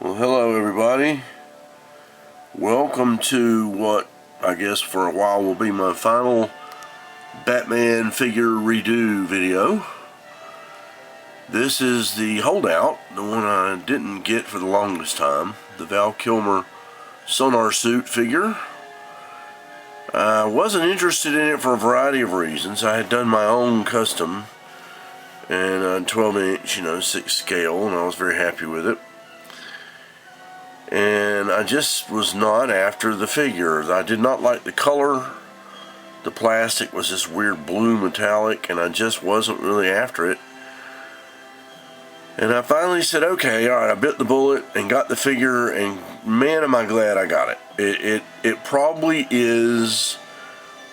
Well, hello everybody. Welcome to what I guess for a while will be my final Batman figure redo video. This is the holdout, the one I didn't get for the longest time, the Val Kilmer sonar suit figure. I wasn't interested in it for a variety of reasons. I had done my own custom and a 12-inch, 6 scale, and I was very happy with it. And I just was not after the figure. I did not like the color. The plastic was this weird blue metallic, and I just wasn't really after it. And I finally said, okay, alright, I bit the bullet and got the figure, and man am I glad I got it. It probably is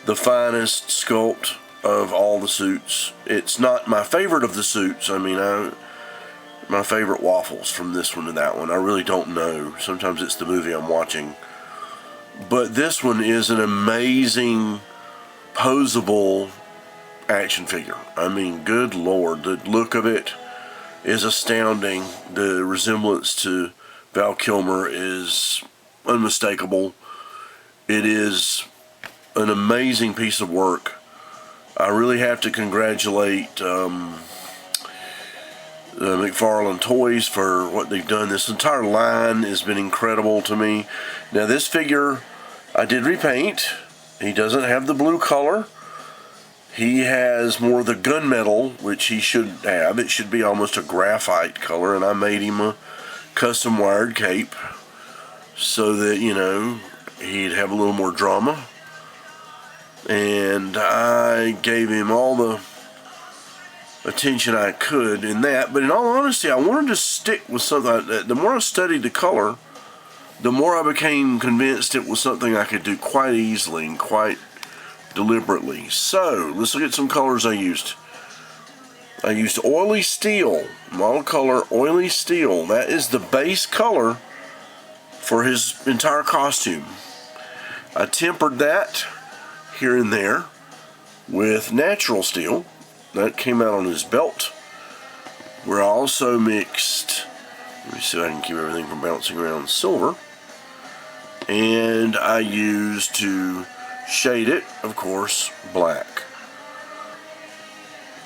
the finest sculpt of all the suits. It's not my favorite of the suits. I mean, my favorite waffles from this one to that one. I really don't know. Sometimes it's the movie I'm watching. But this one is an amazing, posable action figure. I mean, good Lord, the look of it is astounding. The resemblance to Val Kilmer is unmistakable. It is an amazing piece of work. I really have to congratulate McFarlane's toys for what they've done. This entire line has been incredible to me. Now this figure I did repaint. He doesn't have the blue color. He has more of the gunmetal, which he should have. It should be almost a graphite color, and I made him a custom wired cape so that, he'd have a little more drama. And I gave him all the attention I could in that, but in all honesty, I wanted to stick with something. The more I studied the color, the more I became convinced it was something I could do quite easily and quite deliberately. So let's look at some colors I used. I used oily steel, model color oily steel. That is the base color for his entire costume. I tempered that here and there with natural steel. That came out on his belt, where I also mixed, let me see if I can keep everything from bouncing around, silver. And I used to shade it, of course, black.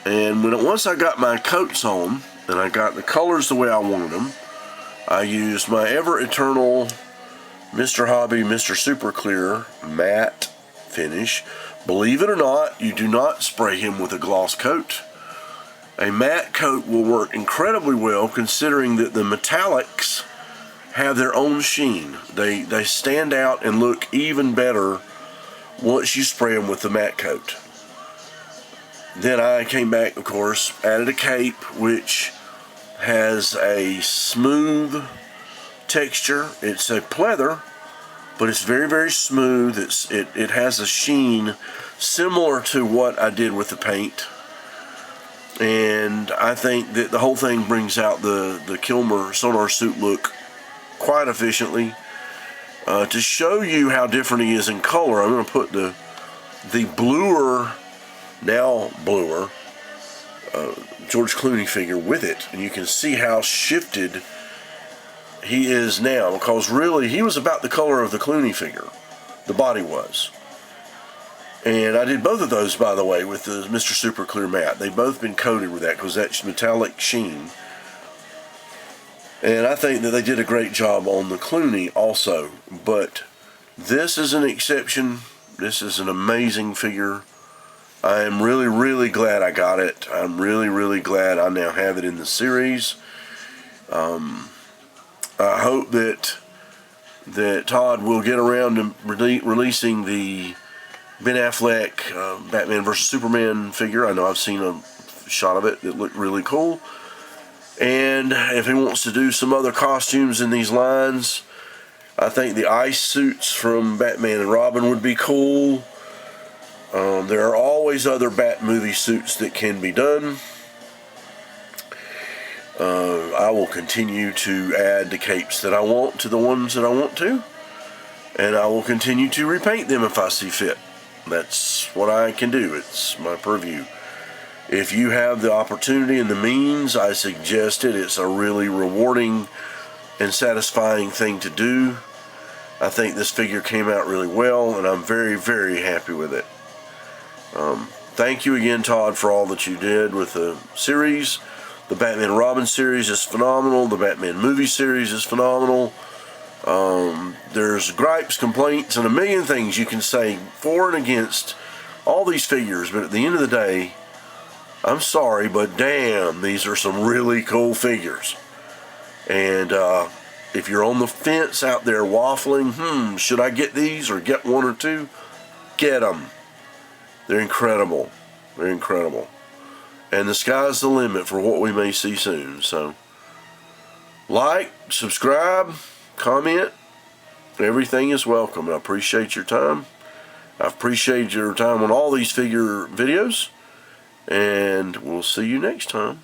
And once I got my coats on, and I got the colors the way I wanted them, I used my ever-eternal Mr. Hobby, Mr. Super Clear matte finish. Believe it or not, you do not spray him with a gloss coat. A matte coat will work incredibly well, considering that the metallics have their own sheen. They stand out and look even better once you spray them with the matte coat. Then I came back, of course, added a cape, which has a smooth texture. It's a pleather, but it's very, very smooth. It has a sheen similar to what I did with the paint. And I think that the whole thing brings out the Kilmer sonar suit look quite efficiently. To show you how different he is in color, I'm going to put the bluer, now bluer, George Clooney figure with it. And you can see how shifted he is now, because really he was about the color of the Clooney figure. The body was. And I did both of those, by the way, with the Mr. Super Clear matte. They've both been coated with that because that's metallic sheen. And I think that they did a great job on the Clooney also. But this is an exception. This is an amazing figure. I am really, really glad I got it. I'm really, really glad I now have it in the series. I hope that Todd will get around to releasing the Ben Affleck Batman vs. Superman figure. I know I've seen a shot of it that looked really cool. And if he wants to do some other costumes in these lines, I think the ice suits from Batman and Robin would be cool. There are always other Bat movie suits that can be done. I will continue to add the capes that I want to the ones that I want to, and I will continue to repaint them if I see fit. That's what I can do. It's my purview. If you have the opportunity and the means, I suggest it. It's a really rewarding and satisfying thing to do. I think this figure came out really well, and I'm very, very happy with it. Thank you again, Todd, for all that you did with the series. The Batman and Robin series is phenomenal. The Batman movie series is phenomenal. There's gripes, complaints, and a million things you can say for and against all these figures, but at the end of the day, I'm sorry, but damn, these are some really cool figures. And if you're on the fence out there waffling, should I get these or get one or two? Get them. They're incredible. They're incredible. And the sky's the limit for what we may see soon. So, like, subscribe, comment. Everything is welcome. I appreciate your time. I appreciate your time on all these figure videos. And we'll see you next time.